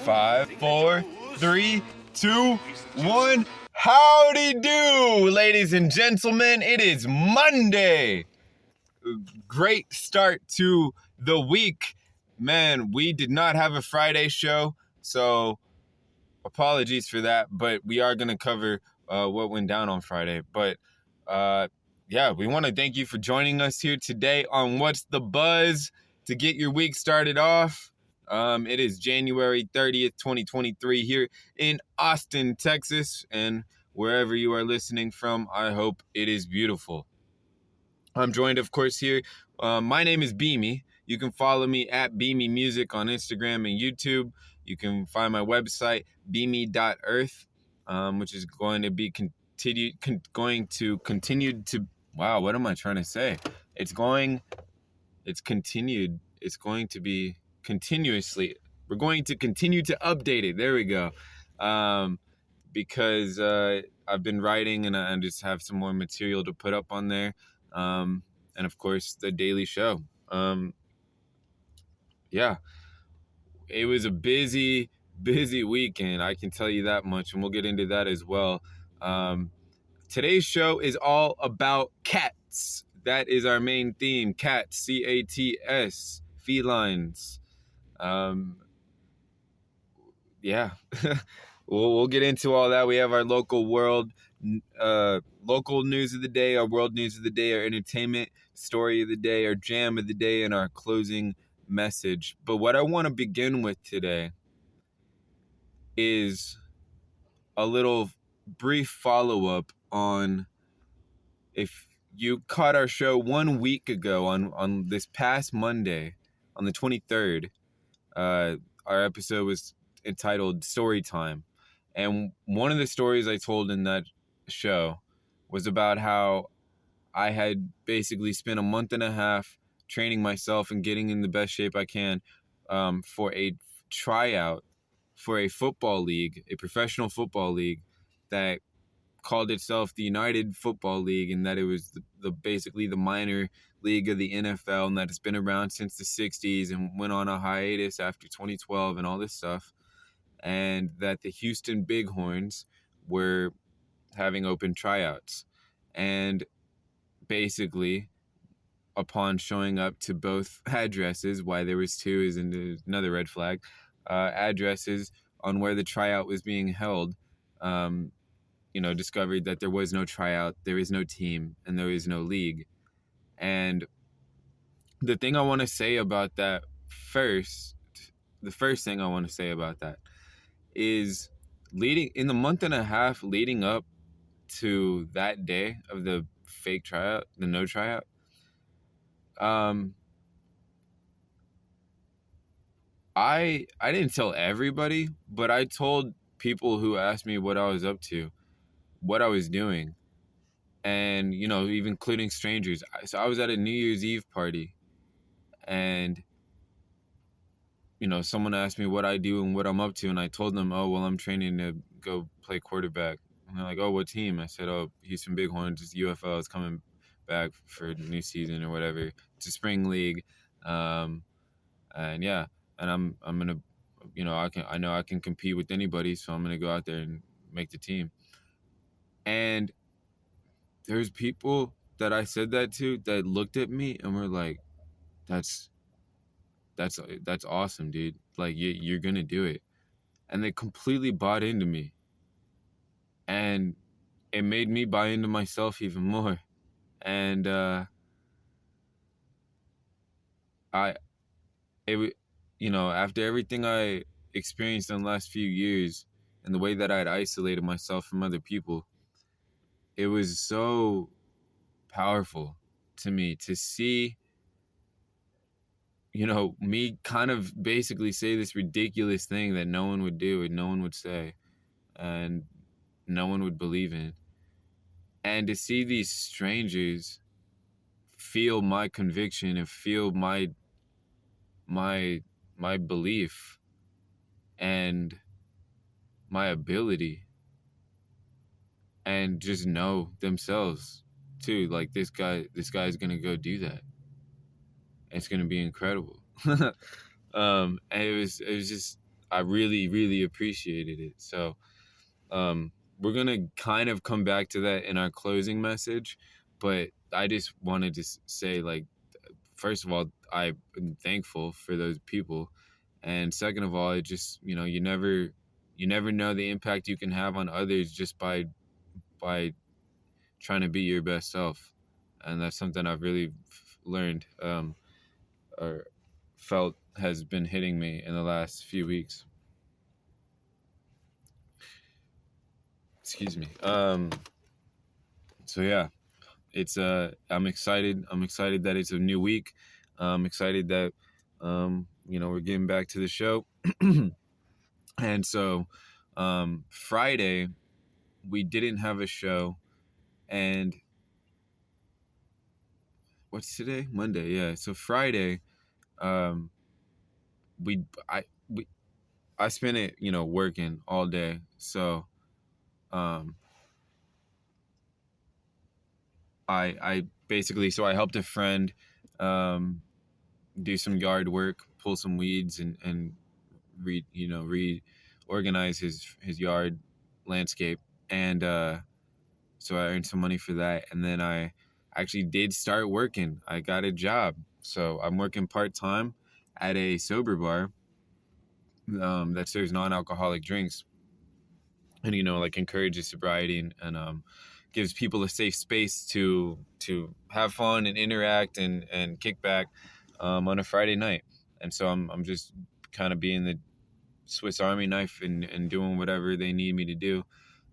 5, 4, 3, 2, 1. Howdy do, ladies and gentlemen. It is Monday. Great start to the week. Man, we did not have a Friday show, so apologies for that, but we are going to cover what went down on Friday. But yeah, we want to thank you for joining us here today on What's the Buzz to get your week started off. It is January 30th, 2023 here in Austin, Texas, and wherever you are listening from, I hope it is beautiful. I'm joined, of course, here. My name is Beami. You can follow me at Beami Music on Instagram and YouTube. You can find my website, beami.earth, which is going to be continued to. Wow, what am I trying to say? It's going to be continuously. We're going to continue to update it. There we go. Because I've been writing and I just have some more material to put up on there. And of course, the daily show. Yeah, it was a busy weekend. I can tell you that much, and we'll get into that as well. Today's show is all about cats. That is our main theme. Cats, C-A-T-S, felines. Yeah, we'll get into all that. We have our local news of the day, our world news of the day, our entertainment story of the day, our jam of the day, and our closing message. But what I want to begin with today is a little brief follow-up on, if you caught our show 1 week ago on this past Monday, on the 23rd, our episode was entitled Story Time. And one of the stories I told in that show was about how I had basically spent a month and a half training myself and getting in the best shape I can for a tryout for a football league, a professional football league that called itself the United Football League, and that it was basically the minor league of the NFL, and that it's been around since the 60s and went on a hiatus after 2012 and all this stuff, and that the Houston Bighorns were having open tryouts. And basically, upon showing up to both addresses, why there was two is another red flag, addresses on where the tryout was being held, discovered that there was no tryout, there is no team, and there is no league. And the thing I want to say about that the first thing I want to say about that is in the month and a half leading up to that day of the fake tryout, the no tryout, I didn't tell everybody, but I told people who asked me what I was up to, what I was doing, and even including strangers. So I was at a New Year's Eve party, and someone asked me what I do and what I'm up to, and I told them, oh well, I'm training to go play quarterback. And they're like, oh, what team? I said, oh, Houston Bighorns, it's UFL, is coming back for the new season or whatever. It's a spring league, and yeah, and I'm gonna, I know I can compete with anybody, so I'm gonna go out there and make the team. And there's people that I said that to that looked at me and were like, that's awesome, dude. Like, you're gonna do it. And they completely bought into me. And it made me buy into myself even more. And after everything I experienced in the last few years and the way that I had isolated myself from other people, it was so powerful to me to see, me kind of basically say this ridiculous thing that no one would do and no one would say and no one would believe in. And to see these strangers feel my conviction and feel my belief and my ability, and just know themselves too, like, this guy's gonna go do that. It's gonna be incredible. And it was just I really, really appreciated it. So we're gonna kind of come back to that in our closing message, but I just wanted to say, like, first of all, I'm thankful for those people, and second of all, it just, you never know the impact you can have on others just by trying to be your best self, and that's something I've really learned, or felt has been hitting me in the last few weeks. Excuse me. So yeah, it's I'm excited that it's a new week. I'm excited that we're getting back to the show. And so Friday we didn't have a show, and what's today? Monday, yeah. So Friday, um we I we I spent it, working all day. So um I basically, so I helped a friend um do some yard work, pull some weeds, and reorganize his yard landscape. And so I earned some money for that, and then I actually did start working. I got a job, so I'm working part-time at a sober bar that serves non-alcoholic drinks, and like encourages sobriety, and gives people a safe space to have fun and interact and kick back on a Friday night. And so I'm just kind of being the Swiss Army knife and doing whatever they need me to do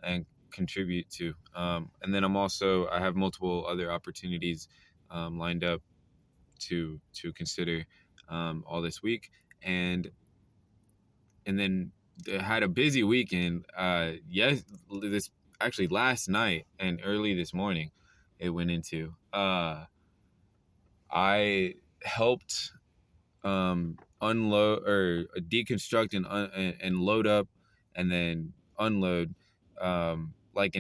and contribute to. And then I have multiple other opportunities lined up to consider all this week, and then I had a busy weekend. This actually last night and early this morning, it went into. I helped unload or deconstruct and load up and then unload like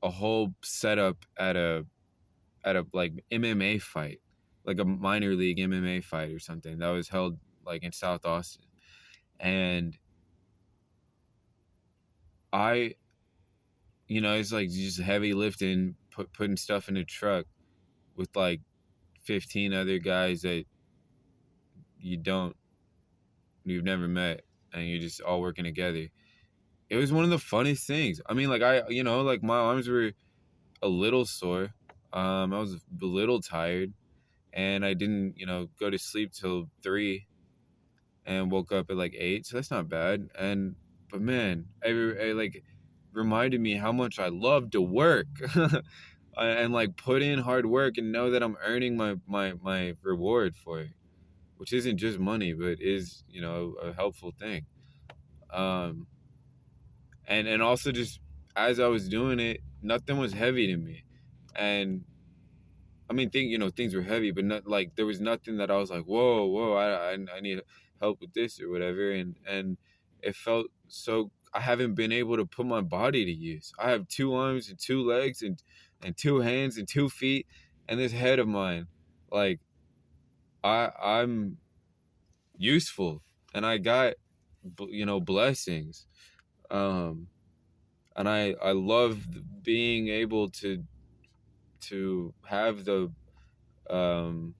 a whole setup at a like MMA fight, like a minor league MMA fight or something that was held like in South Austin. And I, it's like just heavy lifting, putting stuff in a truck with like 15 other guys that you don't you've never met, and you're just all working together. It was one of the funnest things. I mean, like like my arms were a little sore. I was a little tired, and I didn't, go to sleep till 3 and woke up at like 8, so that's not bad. But man, I like reminded me how much I love to work. And like put in hard work and know that I'm earning my reward for it, which isn't just money, but is, a helpful thing. Um, and also just as I was doing it, nothing was heavy to me, and I mean, things were heavy, but not like there was nothing that I was like, whoa, I need help with this or whatever, and it felt so. I haven't been able to put my body to use. I have 2 arms and 2 legs and 2 hands and 2 feet, and this head of mine, like I'm useful, and I got blessings, um, and I love being able to have the um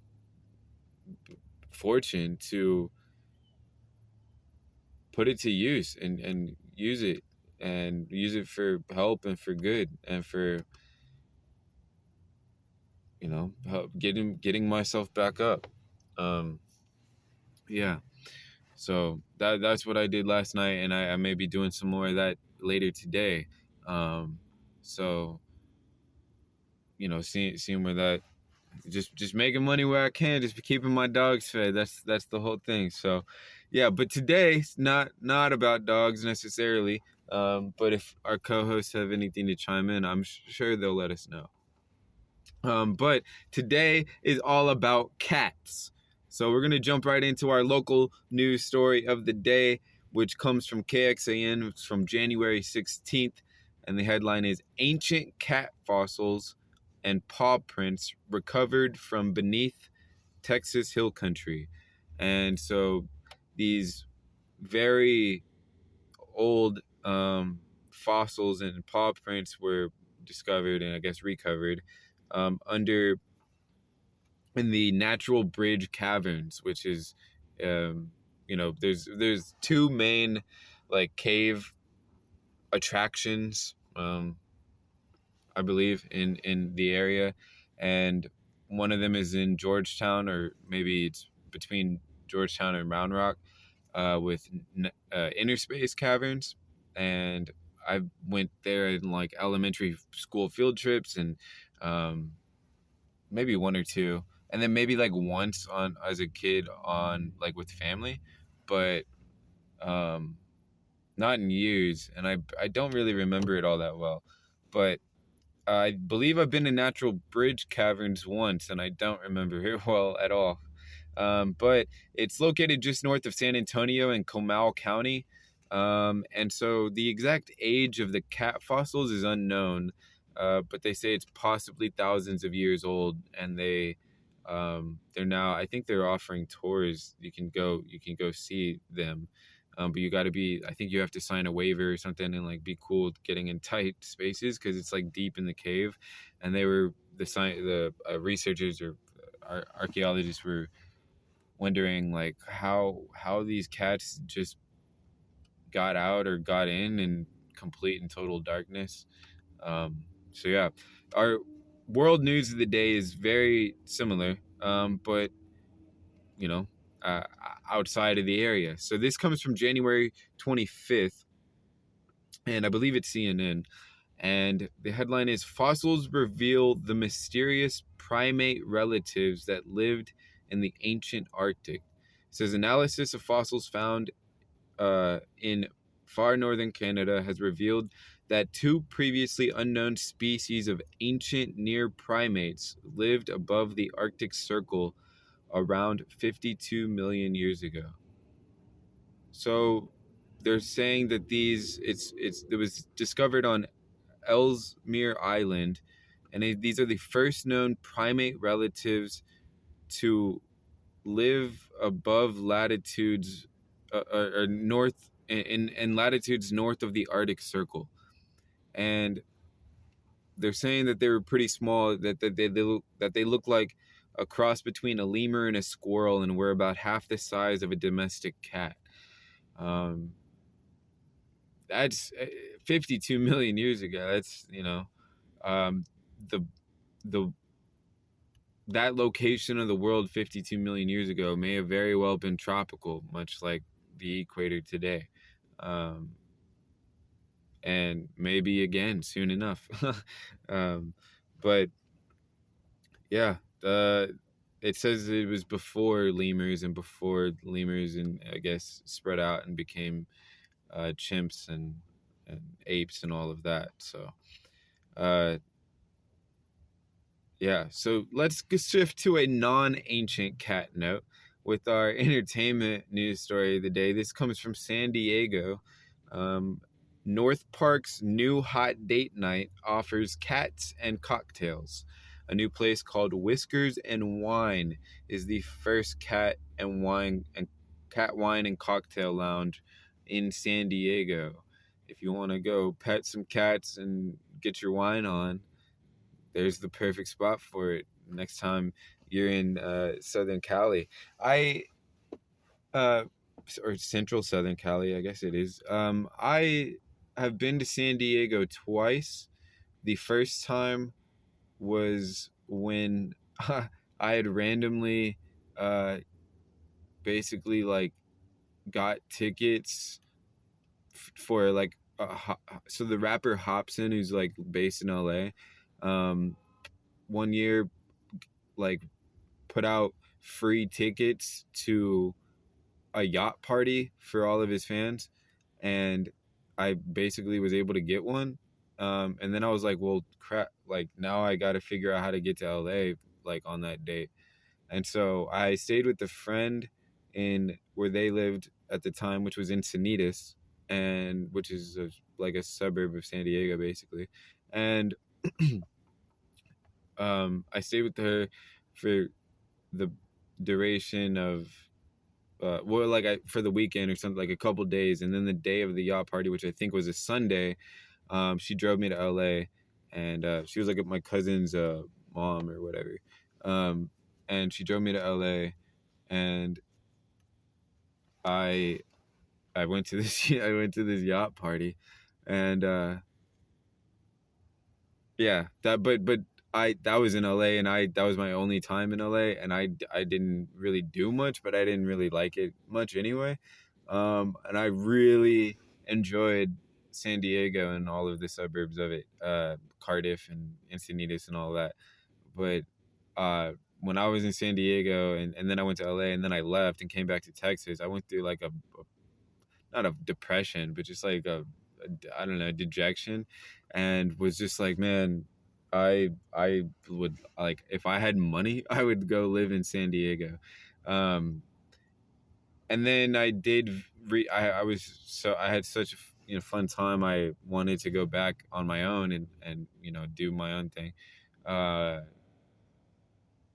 fortune to put it to use and use it for help and for good and for help getting myself back up. um yeah, so that's what I did last night, and I may be doing some more of that later today. So seeing where that, just making money where I can, just keeping my dogs fed. That's the whole thing. So, yeah. But today's not about dogs necessarily. But if our co-hosts have anything to chime in, I'm sure they'll let us know. But today is all about cats. So we're gonna jump right into our local news story of the day, which comes from KXAN. It's from January 16th, and the headline is "Ancient Cat Fossils and Paw Prints Recovered from Beneath Texas Hill Country." And so these very old fossils and paw prints were discovered and I guess recovered under in the Natural Bridge Caverns, which is, um, there's two main like cave attractions, I believe, in the area, and one of them is in Georgetown, or maybe it's between Georgetown and Round Rock, with inner space caverns, and I went there in like elementary school field trips, and um, maybe one or two, and then maybe like once on as a kid on like with family, but um, not in years, and I don't really remember it all that well, but I believe I've been to Natural Bridge Caverns once, and I don't remember it well at all. But it's located just north of San Antonio in Comal County. And so the exact age of the cat fossils is unknown, but they say it's possibly thousands of years old, and they're now, I think they're offering tours. You can go see them. But you got to be, I think you have to sign a waiver or something and like be cool getting in tight spaces because it's like deep in the cave. And they were the researchers or archaeologists were wondering like how these cats just got out or got in complete and total darkness. So yeah, our world news of the day is very similar, but you know, uh, outside of the area. So this comes from January 25th, and I believe it's CNN. And the headline is Fossils Reveal the Mysterious Primate Relatives That Lived in the Ancient Arctic. It says analysis of fossils found in far northern Canada has revealed that two previously unknown species of ancient near primates lived above the Arctic Circle around 52 million years ago. So they're saying that it was discovered on Ellesmere Island, and these are the first known primate relatives to live above latitudes or north in latitudes north of the Arctic Circle, and they're saying that they were pretty small, that they look like a cross between a lemur and a squirrel, and were about half the size of a domestic cat. Um, that's 52 million years ago. That's um, the the that location of the world 52 million years ago may have very well been tropical, much like the equator today. Um, and maybe again soon enough. um, but yeah, it says it was before lemurs, and I guess spread out and became chimps and apes and all of that. So uh, yeah, so let's shift to a non-ancient cat note with our entertainment news story of the day. This comes from San Diego. Um, North Park's new hot date night offers cats and cocktails. A new place called Whiskers and Wine is the first cat wine and cocktail lounge in San Diego. If you want to go pet some cats and get your wine on, there's the perfect spot for it next time you're in Southern Cali. I uh or Central Southern Cali, I guess it is. I have been to San Diego twice. The first time was when I had randomly uh basically like got tickets for like so the rapper Hobson, who's like based in LA, one year like put out free tickets to a yacht party for all of his fans, and I basically was able to get one. And then I was like, well, crap! Like now I got to figure out how to get to LA like on that date. And so I stayed with a friend in where they lived at the time, which was Encinitas, and which is like a suburb of San Diego, basically. And I stayed with her for the duration of well, like for the weekend or something, like a couple days, and then the day of the yacht party, which I think was a Sunday, she drove me to LA, and she was like my cousin's mom or whatever, um, and she drove me to LA, and I I went to this I went to this yacht party, and yeah, but I that was in LA, and I that was my only time in LA, and I didn't really do much, but I didn't really like it much anyway. And I really enjoyed San Diego and all of the suburbs of it, Cardiff and Encinitas and all that. But when I was in San Diego, and then I went to LA, and then I left and came back to Texas, I went through like a not a depression, but just like I don't know, dejection, and was just like, man, I would like if I had money, I would go live in San Diego. Um, and then I did. I was so I had such a fun time. I wanted to go back on my own and do my own thing, uh,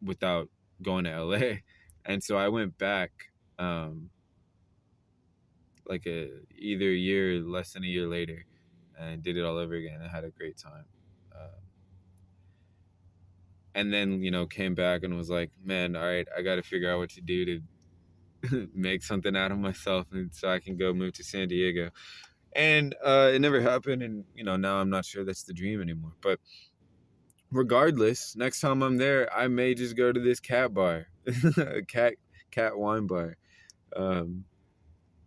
without going to LA, and so I went back. Um, like either a year, less than a year later, and did it all over again. I had a great time, and then came back and was like, man, all right, I got to figure out what to do to make something out of myself, and so I can go move to San Diego. And it never happened, and now I'm not sure that's the dream anymore. But regardless, next time I'm there, I may just go to this cat bar, a cat wine bar. Um,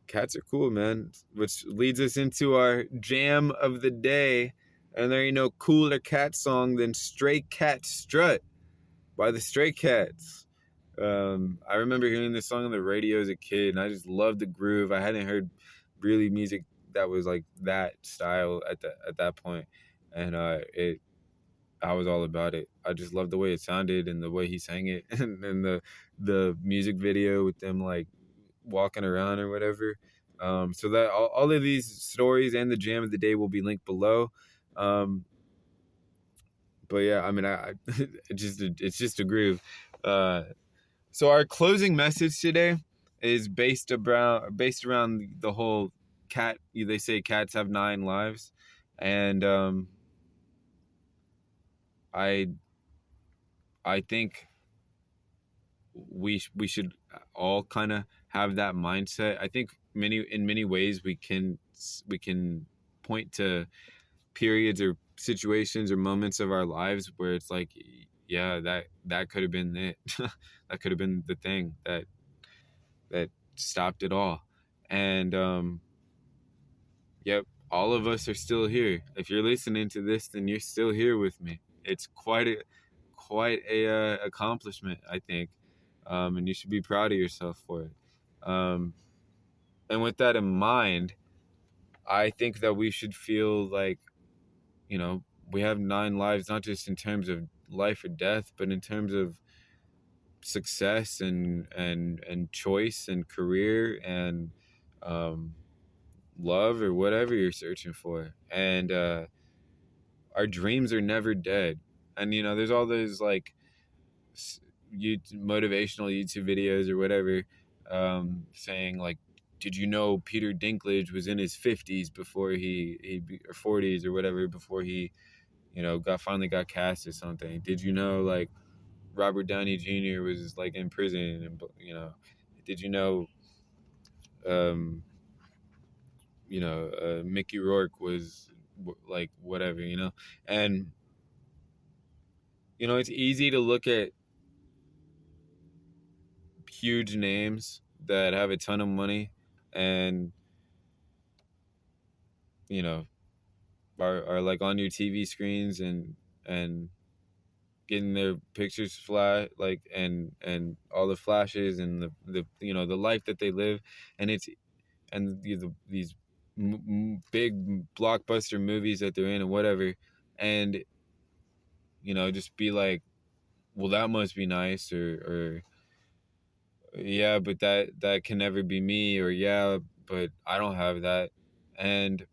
Cats are cool, man. Which leads us into our jam of the day. And there ain't no cooler cat song than Stray Cat Strut by the Stray Cats. I remember hearing this song on the radio as a kid, and I just loved the groove. I hadn't heard really music that was like that style at that point, and it I was all about it. I just loved the way it sounded and the way he sang it, and the music video with them like walking around or whatever. So that all of these stories and the jam of the day will be linked below. Um, but yeah, I mean, it's just a groove. Uh, so our closing message today is based around the whole cat. They say cats have 9 lives, and I I think we should all kind of have that mindset. I think in many ways we can point to periods or situations or moments of our lives where it's like, yeah, that could have been it. That could have been the thing that stopped it all. And yep, all of us are still here. If you're listening to this, then you're still here with me. It's quite a accomplishment, I think, and you should be proud of yourself for it. Um, and with that in mind, I think that we should feel like we have 9 lives, not just in terms of life or death, but in terms of success and choice and career and um, love or whatever you're searching for. And our dreams are never dead. And there's all those like motivational YouTube videos or whatever, saying like, did you know Peter Dinklage was in his 50s before or 40s or whatever before he finally got cast or something? Did you know like Robert Downey Jr. was like in prison, and did you know um Mickey Rourke was like whatever, and it's easy to look at huge names that have a ton of money and you know are like on your TV screens and getting their pictures fly like and all the flashes and the life that they live, and these big blockbuster movies that they're in and whatever, and just be like, well, that must be nice, or yeah, but that can never be me, or yeah, but I don't have that. And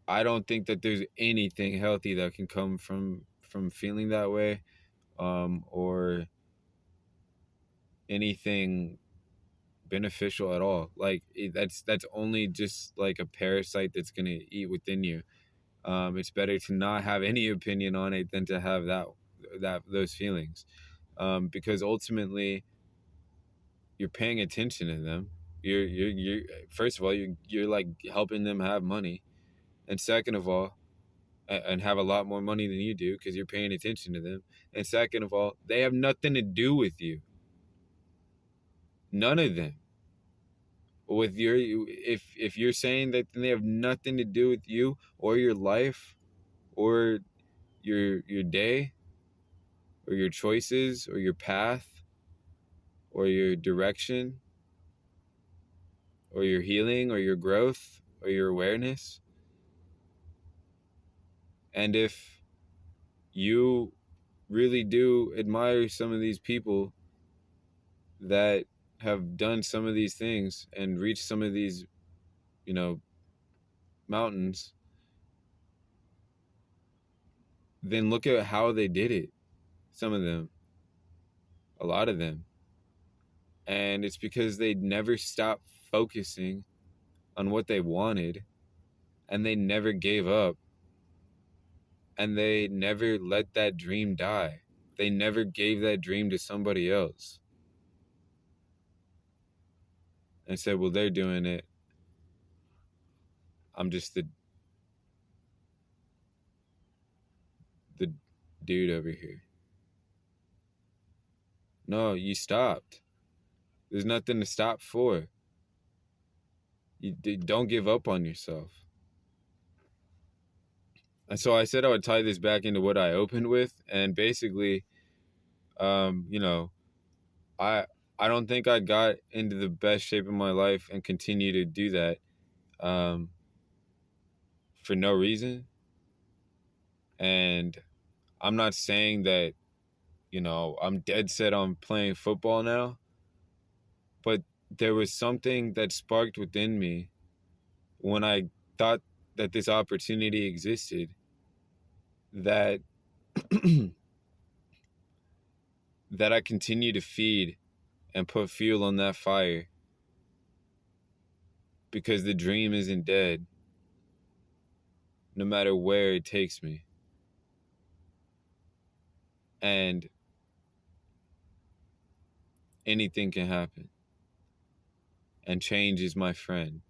I don't think that there's anything healthy that can come from feeling that way, or anything beneficial at all. Like that's only just like a parasite that's gonna eat within you. It's better to not have any opinion on it than to have those feelings, because ultimately you're paying attention to them. You're first of all, you're like helping them have money, and second of all, and have a lot more money than you do because you're paying attention to them. And second of all, they have nothing to do with you. None of them. With your if you're saying that they have nothing to do with you or your life or your day or your choices or your path or your direction or your healing or your growth or your awareness, and if you really do admire some of these people that have done some of these things and reached some of these, you know, mountains, then look at how they did it. Some of them, a lot of them. And it's because they never stopped focusing on what they wanted, and they never gave up, and they never let that dream die. They never gave that dream to somebody else and said, well, they're doing it, I'm just the dude over here. No, you stopped. There's nothing to stop for. You don't give up on yourself. And so I said I would tie this back into what I opened with, and basically, you know, I I don't think I got into the best shape of my life and continue to do that for no reason. And I'm not saying that, you know, I'm dead set on playing football now, but there was something that sparked within me when I thought that this opportunity existed, that that I continue to feed and put fuel on that fire, because the dream isn't dead no matter where it takes me. And anything can happen. And change is my friend,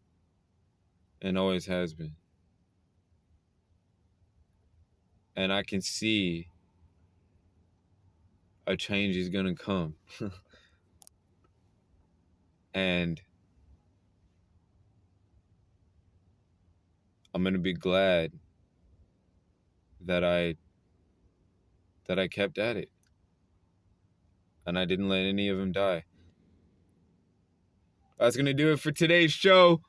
and always has been. And I can see a change is gonna come. And I'm gonna be glad that I kept at it, and I didn't let any of them die. That's gonna do it for today's show.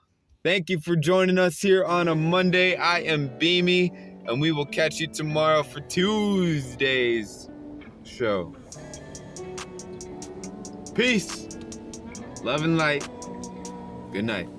Thank you for joining us here on a Monday. I am Beamy, and we will catch you tomorrow for Tuesday's show. Peace, love and light. Good night.